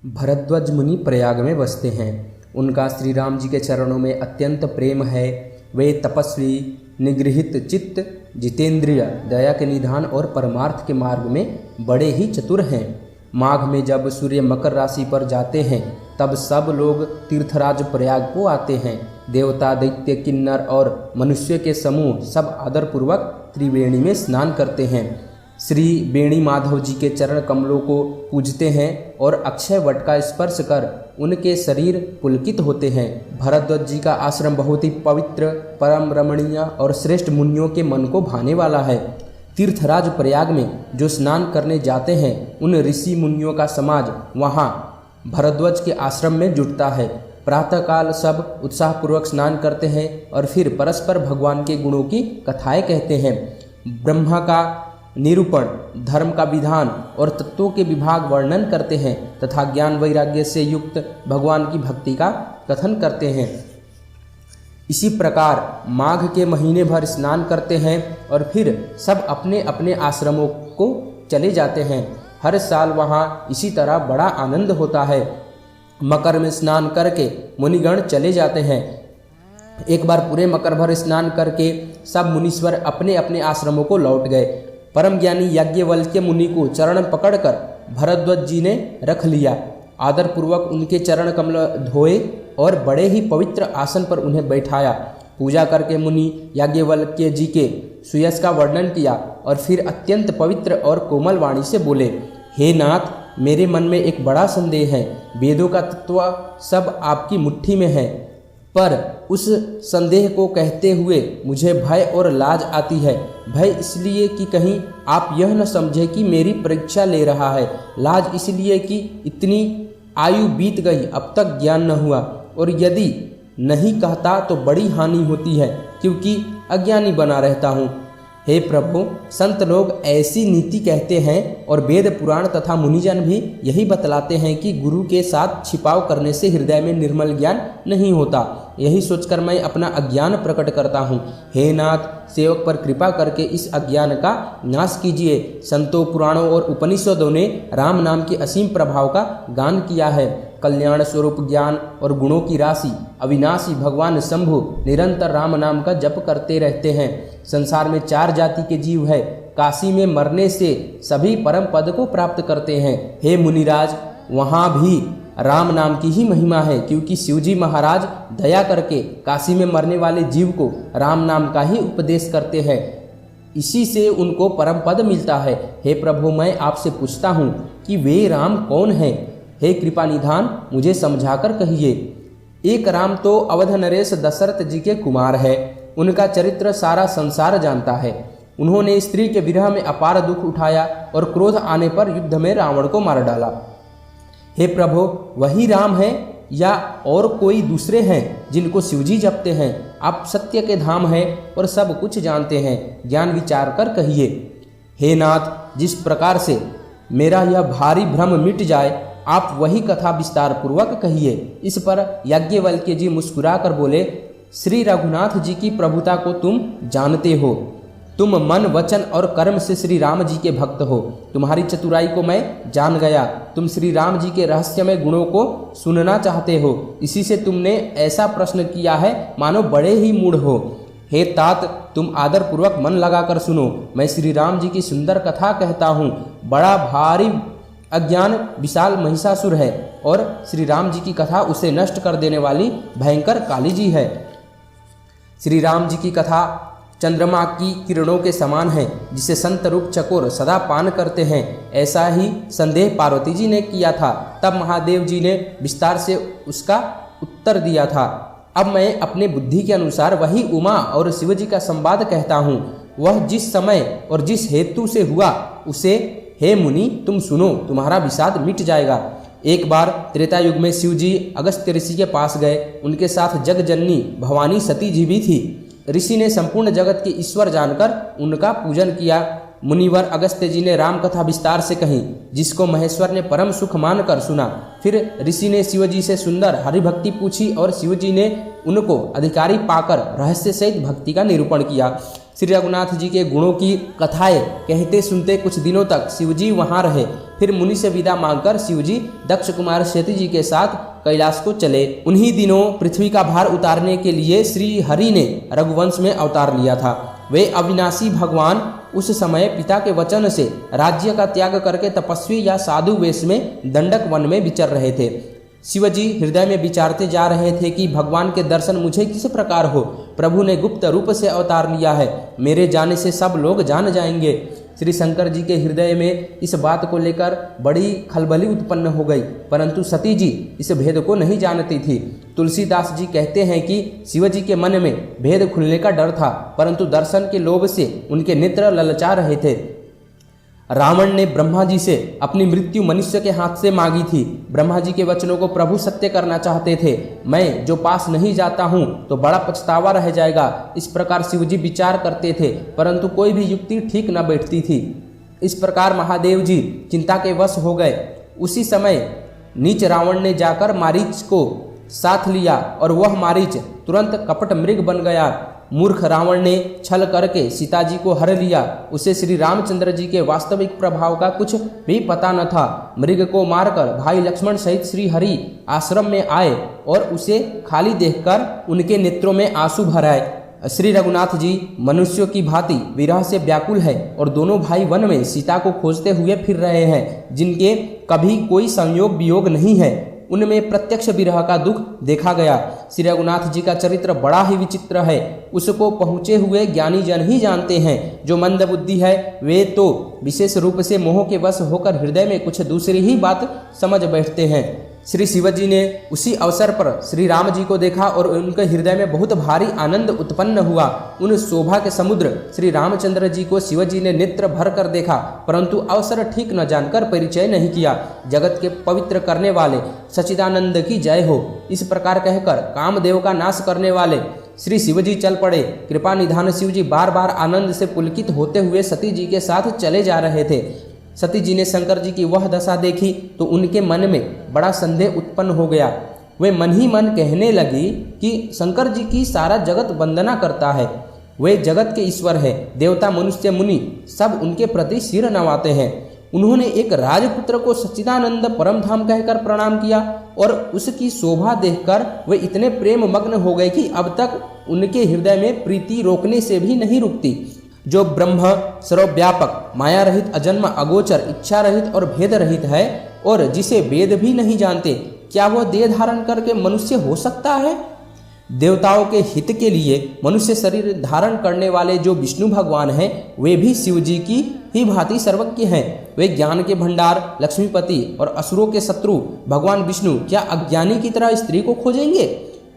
भरद्वाज मुनि प्रयाग में बसते हैं। उनका श्री राम जी के चरणों में अत्यंत प्रेम है। वे तपस्वी, निगृहित चित्त, जितेंद्रिय, दया के निधान और परमार्थ के मार्ग में बड़े ही चतुर हैं। माघ में जब सूर्य मकर राशि पर जाते हैं तब सब लोग तीर्थराज प्रयाग को आते हैं। देवता, दैत्य, किन्नर और मनुष्य के समूह सब आदरपूर्वक त्रिवेणी में स्नान करते हैं। श्री वेणी माधव जी के चरण कमलों को पूजते हैं और अक्षय वट का स्पर्श कर उनके शरीर पुलकित होते हैं। भरद्वाज जी का आश्रम बहुत ही पवित्र, परम रमणीय और श्रेष्ठ मुनियों के मन को भाने वाला है। तीर्थराज प्रयाग में जो स्नान करने जाते हैं उन ऋषि मुनियों का समाज वहाँ भरद्वाज के आश्रम में जुटता है। प्रातःकाल सब उत्साहपूर्वक स्नान करते हैं और फिर परस्पर भगवान के गुणों की कथाएं कहते हैं। ब्रह्मा का निरूपण, धर्म का विधान और तत्वों के विभाग वर्णन करते हैं तथा ज्ञान वैराग्य से युक्त भगवान की भक्ति का कथन करते हैं। इसी प्रकार माघ के महीने भर स्नान करते हैं और फिर सब अपने अपने आश्रमों को चले जाते हैं। हर साल वहाँ इसी तरह बड़ा आनंद होता है। मकर में स्नान करके मुनिगण चले जाते हैं। एक बार पूरे मकर भर स्नान करके सब मुनीश्वर अपने अपने आश्रमों को लौट गए। परम ज्ञानी याज्ञवल्क्य मुनि को चरण पकड़कर भरद्वाज जी ने रख लिया। आदरपूर्वक उनके चरण कमल धोए और बड़े ही पवित्र आसन पर उन्हें बैठाया। पूजा करके मुनि याज्ञवल्क्य जी के सुयश का वर्णन किया और फिर अत्यंत पवित्र और कोमल वाणी से बोले, हे नाथ, मेरे मन में एक बड़ा संदेह है। वेदों का तत्व सब आपकी मुट्ठी में है, पर उस संदेह को कहते हुए मुझे भय और लाज आती है। भय इसलिए कि कहीं आप यह न समझे कि मेरी परीक्षा ले रहा है। लाज इसलिए कि इतनी आयु बीत गई, अब तक ज्ञान न हुआ, और यदि नहीं कहता तो बड़ी हानि होती है क्योंकि अज्ञानी बना रहता हूँ। हे प्रभु, संत लोग ऐसी नीति कहते हैं और वेद पुराण तथा मुनिजन भी यही बतलाते हैं कि गुरु के साथ छिपाव करने से हृदय में निर्मल ज्ञान नहीं होता। यही सोचकर मैं अपना अज्ञान प्रकट करता हूँ। हे नाथ, सेवक पर कृपा करके इस अज्ञान का नाश कीजिए। संतों, पुराणों और उपनिषदों ने राम नाम के असीम प्रभाव का गान किया है। कल्याण स्वरूप ज्ञान और गुणों की राशि अविनाशी भगवान शंभु निरंतर राम नाम का जप करते रहते हैं। संसार में 4 जाति के जीव है। काशी में मरने से सभी परम पद को प्राप्त करते हैं। हे मुनिराज, वहाँ भी राम नाम की ही महिमा है, क्योंकि शिवजी महाराज दया करके काशी में मरने वाले जीव को राम नाम का ही उपदेश करते हैं। इसी से उनको परम पद मिलता है। हे प्रभु, मैं आपसे पूछता हूँ कि वे राम कौन हैं? हे कृपा निधान, मुझे समझाकर कहिए। एक राम तो अवध नरेश दशरथ जी के कुमार है। उनका चरित्र सारा संसार जानता है। उन्होंने स्त्री के विरह में अपार दुख उठाया और क्रोध आने पर युद्ध में रावण को मार डाला। हे प्रभु, वही राम है या और कोई दूसरे हैं जिनको शिवजी जपते हैं? आप सत्य के धाम हैं और सब कुछ जानते हैं, ज्ञान विचार कर कहिए। हे नाथ, जिस प्रकार से मेरा यह भारी भ्रम मिट जाए, आप वही कथा विस्तार पूर्वक कहिए। इस पर याज्ञवल्क्य जी मुस्कुराकर बोले, श्री रघुनाथ जी की प्रभुता को तुम जानते हो। तुम मन, वचन और कर्म से श्री राम जी के भक्त हो। तुम्हारी चतुराई को मैं जान गया। तुम श्री राम जी के रहस्यमय गुणों को सुनना चाहते हो। इसी से तुमने ऐसा प्रश्न किया है मानो बड़े ही मूढ़ हो। हे तात, तुम आदरपूर्वक मन लगाकर सुनो। मैं श्री राम जी की सुंदर कथा कहता हूँ। बड़ा भारी अज्ञान विशाल महिषासुर है और श्री राम जी की कथा उसे नष्ट कर देने वाली भयंकर काली जी है। श्री राम जी की कथा चंद्रमा की किरणों के समान है, जिसे संत रूप चकोर सदा पान करते हैं। ऐसा ही संदेह पार्वती जी ने किया था। तब महादेव जी ने विस्तार से उसका उत्तर दिया था। अब मैं अपने बुद्धि के अनुसार वही उमा और शिव जी का संवाद कहता हूँ। वह जिस समय और जिस हेतु से हुआ उसे, हे मुनि, तुम सुनो, तुम्हारा विषाद मिट जाएगा। एक बार त्रेता युग में शिव जी अगस्त्य ऋषि के पास गए। उनके साथ जगजननी भवानी सती जी भी थी। ऋषि ने संपूर्ण जगत के ईश्वर जानकर उनका पूजन किया। मुनिवर अगस्त्य जी ने राम कथा विस्तार से कही, जिसको महेश्वर ने परम सुख मानकर सुना। फिर ऋषि ने शिवजी से सुंदर हरिभक्ति पूछी और शिवजी ने उनको अधिकारी पाकर रहस्य सहित भक्ति का निरूपण किया। श्री रघुनाथ जी के गुणों की कथाएं कहते सुनते कुछ दिनों तक शिवजी वहां रहे। फिर मुनि से विदा मांगकर शिवजी दक्ष कुमार शेती जी के साथ कैलाश को चले। उन्हीं दिनों पृथ्वी का भार उतारने के लिए श्री हरि ने रघुवंश में अवतार लिया था। वे अविनाशी भगवान उस समय पिता के वचन से राज्य का त्याग करके तपस्वी या साधु वेश में दंडक वन में विचर रहे थे। शिवजी हृदय में विचारते जा रहे थे कि भगवान के दर्शन मुझे किस प्रकार हो। प्रभु ने गुप्त रूप से अवतार लिया है, मेरे जाने से सब लोग जान जाएंगे। श्री शंकर जी के हृदय में इस बात को लेकर बड़ी खलबली उत्पन्न हो गई, परंतु सती जी इस भेद को नहीं जानती थी। तुलसीदास जी कहते हैं कि शिवजी के मन में भेद खुलने का डर था, परंतु दर्शन के लोभ से उनके नेत्र ललचा रहे थे। रावण ने ब्रह्मा जी से अपनी मृत्यु मनुष्य के हाथ से मांगी थी। ब्रह्मा जी के वचनों को प्रभु सत्य करना चाहते थे। मैं जो पास नहीं जाता हूँ तो बड़ा पछतावा रह जाएगा, इस प्रकार शिवजी विचार करते थे, परंतु कोई भी युक्ति ठीक न बैठती थी। इस प्रकार महादेव जी चिंता के वश हो गए। उसी समय नीच रावण ने जाकर मारीच को साथ लिया और वह मारीच तुरंत कपट मृग बन गया। मूर्ख रावण ने छल करके सीता जी को हर लिया। उसे श्री रामचंद्र जी के वास्तविक प्रभाव का कुछ भी पता न था। मृग को मारकर भाई लक्ष्मण सहित श्री हरि आश्रम में आए और उसे खाली देखकर उनके नेत्रों में आंसू भर आए। श्री रघुनाथ जी मनुष्यों की भांति विरह से व्याकुल है और दोनों भाई वन में सीता को खोजते हुए फिर रहे हैं, जिनके कभी कोई संयोग वियोग नहीं है। उनमें प्रत्यक्ष विरह का दुख देखा गया। श्री रघुनाथ जी का चरित्र बड़ा ही विचित्र है। उसको पहुँचे हुए ज्ञानी जन ही जानते हैं। जो मंद बुद्धि है वे तो विशेष रूप से मोह के वश होकर हृदय में कुछ दूसरी ही बात समझ बैठते हैं। श्री शिवजी ने उसी अवसर पर श्री राम जी को देखा और उनके हृदय में बहुत भारी आनंद उत्पन्न हुआ। उन शोभा के समुद्र श्री रामचंद्र जी को शिवजी ने नेत्र भर कर देखा, परंतु अवसर ठीक न जानकर परिचय नहीं किया। जगत के पवित्र करने वाले सच्चिदानंद की जय हो, इस प्रकार कहकर कामदेव का नाश करने वाले श्री शिवजी चल पड़े। कृपा निधान शिवजी बार बार आनंद से पुलकित होते हुए सती जी के साथ चले जा रहे थे। सती जी ने शंकर जी की वह दशा देखी तो उनके मन में बड़ा संदेह उत्पन्न हो गया। वे मन ही मन कहने लगी कि शंकर जी की सारा जगत वंदना करता है, वे जगत के ईश्वर है। देवता मनुष्य मुनि सब उनके प्रति सिर नवाते हैं। उन्होंने एक राजपुत्र को सच्चिदानंद परम धाम कहकर प्रणाम किया और उसकी शोभा देखकर वे इतने प्रेम मग्न हो गए कि अब तक उनके हृदय में प्रीति रोकने से भी नहीं रुकती। जो ब्रह्म सर्वव्यापक माया रहित अजन्म अगोचर इच्छा रहित और भेद रहित है और जिसे वेद भी नहीं जानते, क्या वह देह धारण करके मनुष्य हो सकता है? देवताओं के हित के लिए मनुष्य शरीर धारण करने वाले जो विष्णु भगवान हैं, वे भी शिव जी की ही भांति सर्वज्ञ हैं। वे ज्ञान के भंडार लक्ष्मीपति और असुरों के शत्रु भगवान विष्णु क्या अज्ञानी की तरह स्त्री को खोजेंगे?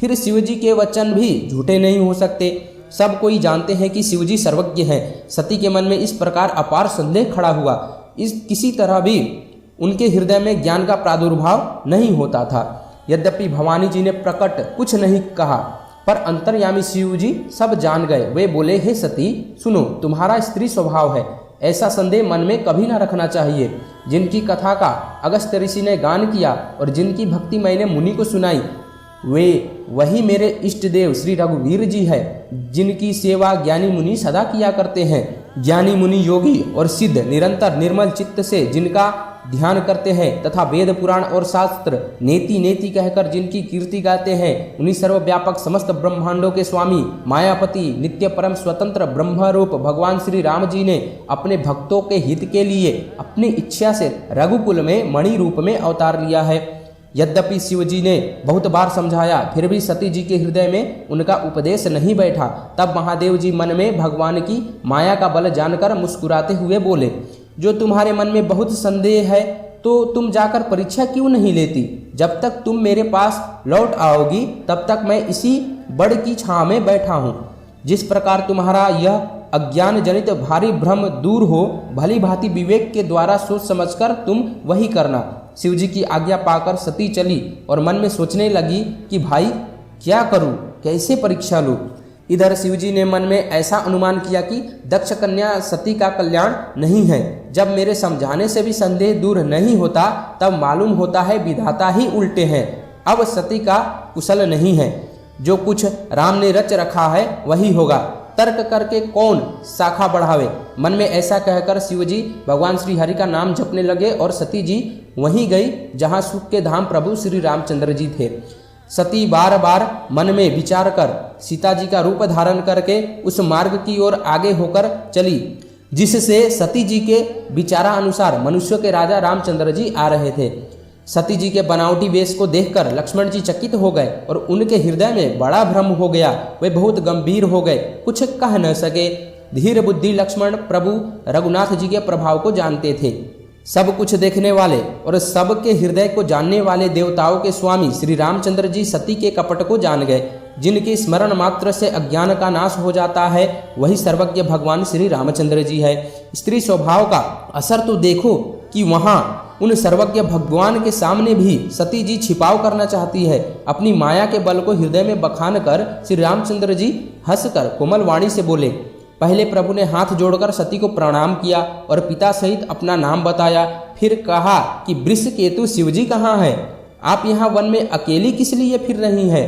फिर शिव जी के वचन भी झूठे नहीं हो सकते। सब कोई जानते हैं कि शिवजी सर्वज्ञ हैं। सती के मन में इस प्रकार अपार संदेह खड़ा हुआ। इस किसी तरह भी उनके हृदय में ज्ञान का प्रादुर्भाव नहीं होता था। यद्यपि भवानी जी ने प्रकट कुछ नहीं कहा, पर अंतर्यामी शिवजी सब जान गए। वे बोले, हे सती सुनो, तुम्हारा स्त्री स्वभाव है, ऐसा संदेह मन में कभी न रखना चाहिए। जिनकी कथा का अगस्त्य ऋषि ने गान किया और जिनकी भक्ति मैंने मुनि को सुनाई, वे वही मेरे इष्ट देव श्री रघुवीर जी है, जिनकी सेवा ज्ञानी मुनि सदा किया करते हैं। ज्ञानी मुनि योगी और सिद्ध निरंतर निर्मल चित्त से जिनका ध्यान करते हैं तथा वेद पुराण और शास्त्र नेति नेति कहकर जिनकी कीर्ति गाते हैं, उन्हीं सर्वव्यापक समस्त ब्रह्मांडों के स्वामी मायापति नित्य परम स्वतंत्र ब्रह्मरूप भगवान श्री राम जी ने अपने भक्तों के हित के लिए अपनी इच्छा से रघुकुल में मणि रूप में अवतार लिया है। यद्यपि शिवजी ने बहुत बार समझाया, फिर भी सती जी के हृदय में उनका उपदेश नहीं बैठा। तब महादेव जी मन में भगवान की माया का बल जानकर मुस्कुराते हुए बोले, जो तुम्हारे मन में बहुत संदेह है तो तुम जाकर परीक्षा क्यों नहीं लेती? जब तक तुम मेरे पास लौट आओगी तब तक मैं इसी बड़ की छांव में बैठा हूँ। जिस प्रकार तुम्हारा यह अज्ञान जनित भारी भ्रम दूर हो, भली भांति विवेक के द्वारा सोच समझकर तुम वही करना। शिवजी की आज्ञा पाकर सती चली और मन में सोचने लगी कि भाई क्या करूं, कैसे परीक्षा लूं। इधर शिवजी ने मन में ऐसा अनुमान किया कि दक्ष कन्या सती का कल्याण नहीं है। जब मेरे समझाने से भी संदेह दूर नहीं होता तब मालूम होता है विधाता ही उल्टे हैं। अब सती का कुशल नहीं है, जो कुछ राम ने रच रखा है वही होगा। तर्क करके कौन शाखा बढ़ावे। मन में ऐसा कहकर शिवजी भगवान श्री हरि का नाम जपने लगे और सती जी वहीं गई जहां सुख के धाम प्रभु श्री रामचंद्र जी थे। सती बार बार मन में विचार कर सीता जी का रूप धारण करके उस मार्ग की ओर आगे होकर चली जिससे सती जी के विचारा अनुसार मनुष्यों के राजा रामचंद्र जी आ रहे थे। सती जी के बनावटी वेश को देखकर लक्ष्मण जी चकित हो गए और उनके हृदय में बड़ा भ्रम हो गया। वे बहुत गंभीर हो गए, कुछ कह न सके। धीर बुद्धि लक्ष्मण प्रभु रघुनाथ जी के प्रभाव को जानते थे। सब कुछ देखने वाले और सबके हृदय को जानने वाले देवताओं के स्वामी श्री रामचंद्र जी सती के कपट को जान गए। जिनके स्मरण मात्र से अज्ञान का नाश हो जाता है वही सर्वज्ञ भगवान श्री रामचंद्र जी है। स्त्री स्वभाव का असर तो देखो कि वहाँ उन सर्वज्ञ भगवान के सामने भी सती जी छिपाव करना चाहती है। अपनी माया के बल को हृदय में बखान कर श्री रामचंद्र जी हंसकर कोमल वाणी से बोले। पहले प्रभु ने हाथ जोड़कर सती को प्रणाम किया और पिता सहित अपना नाम बताया। फिर कहा कि वृषकेतु शिवजी कहाँ है? आप यहाँ वन में अकेली किस लिए फिर रही हैं?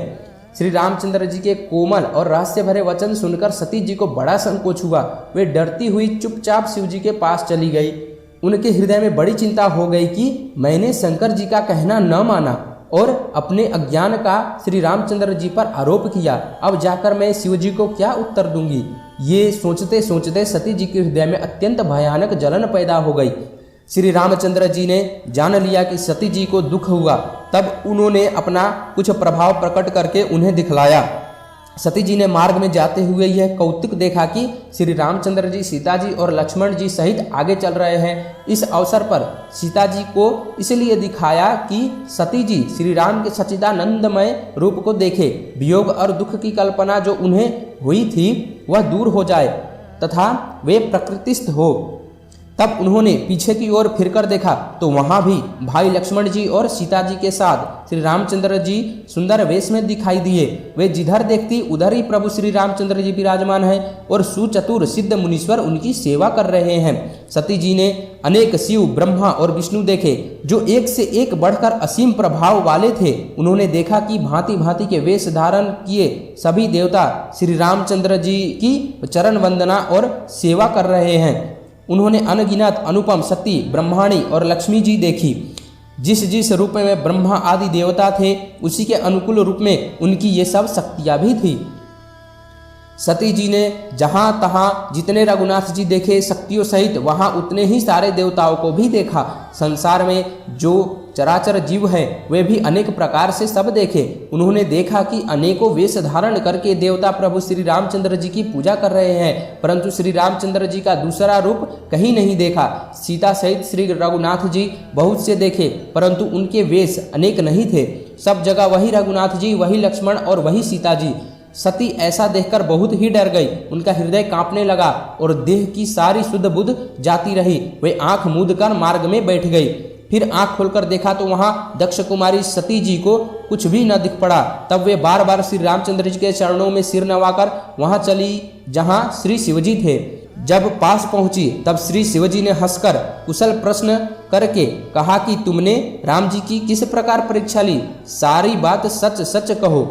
श्री रामचंद्र जी के कोमल और रहस्य भरे वचन सुनकर सती जी को बड़ा संकोच हुआ। वे डरती हुई चुपचाप शिवजी के पास चली गई। उनके हृदय में बड़ी चिंता हो गई कि मैंने शंकर जी का कहना न माना और अपने अज्ञान का श्री रामचंद्र जी पर आरोप किया। अब जाकर मैं शिव जी को क्या उत्तर दूंगी? ये सोचते सोचते सती जी के हृदय में अत्यंत भयानक जलन पैदा हो गई। श्री रामचंद्र जी ने जान लिया कि सती जी को दुख हुआ। तब उन्होंने अपना कुछ प्रभाव प्रकट करके उन्हें दिखलाया। सती जी ने मार्ग में जाते हुए यह कौतुक देखा कि श्री रामचंद्र जी सीता जी और लक्ष्मण जी सहित आगे चल रहे हैं। इस अवसर पर सीता जी को इसलिए दिखाया कि सती जी श्री राम के सच्चिदानंदमय रूप को देखे, वियोग और दुख की कल्पना जो उन्हें हुई थी वह दूर हो जाए तथा वे प्रकृतिस्थ हो। तब उन्होंने पीछे की ओर फिरकर देखा तो वहां भी भाई लक्ष्मण जी और सीता जी के साथ श्री रामचंद्र जी सुंदर वेश में दिखाई दिए। वे जिधर देखती उधर ही प्रभु श्री रामचंद्र जी विराजमान हैं और सुचतुर सिद्ध मुनीश्वर उनकी सेवा कर रहे हैं। सती जी ने अनेक शिव, ब्रह्मा और विष्णु देखे जो एक से एक बढ़कर असीम प्रभाव वाले थे। उन्होंने देखा कि भांति भांति के वेश धारण किए सभी देवता श्री रामचंद्र जी की चरण वंदना और सेवा कर रहे हैं। उन्होंने अनगिनत अनुपम सती, ब्रह्माणी और लक्ष्मी जी देखी। जिस जिस रूप में ब्रह्मा आदि देवता थे उसी के अनुकूल रूप में उनकी ये सब शक्तियां भी थी। सती जी ने जहां तहां जितने रघुनाथ जी देखे शक्तियों सहित वहां उतने ही सारे देवताओं को भी देखा। संसार में जो चराचर जीव है वे भी अनेक प्रकार से सब देखे। उन्होंने देखा कि अनेकों वेश धारण करके देवता प्रभु श्री रामचंद्र जी की पूजा कर रहे हैं, परंतु श्री रामचंद्र जी का दूसरा रूप कहीं नहीं देखा। सीता सहित श्री रघुनाथ जी बहुत से देखे परंतु उनके वेश अनेक नहीं थे। सब जगह वही रघुनाथ जी, वही लक्ष्मण और वही सीता जी। सती ऐसा देखकर बहुत ही डर गई। उनका हृदय कांपने लगा और देह की सारी शुद्ध बुद्ध जाती रही। वे आंख मूंद कर मार्ग में बैठ गई। फिर आंख खोलकर देखा तो वहां दक्ष कुमारी सती जी को कुछ भी न दिख पड़ा। तब वे बार बार श्री रामचंद्र जी के चरणों में सिर नवाकर वहां चली जहां श्री शिवजी थे। जब पास पहुंची तब श्री शिवजी ने हंसकर कुशल प्रश्न करके कहा कि तुमने राम जी की किस प्रकार परीक्षा ली? सारी बात सच सच कहो।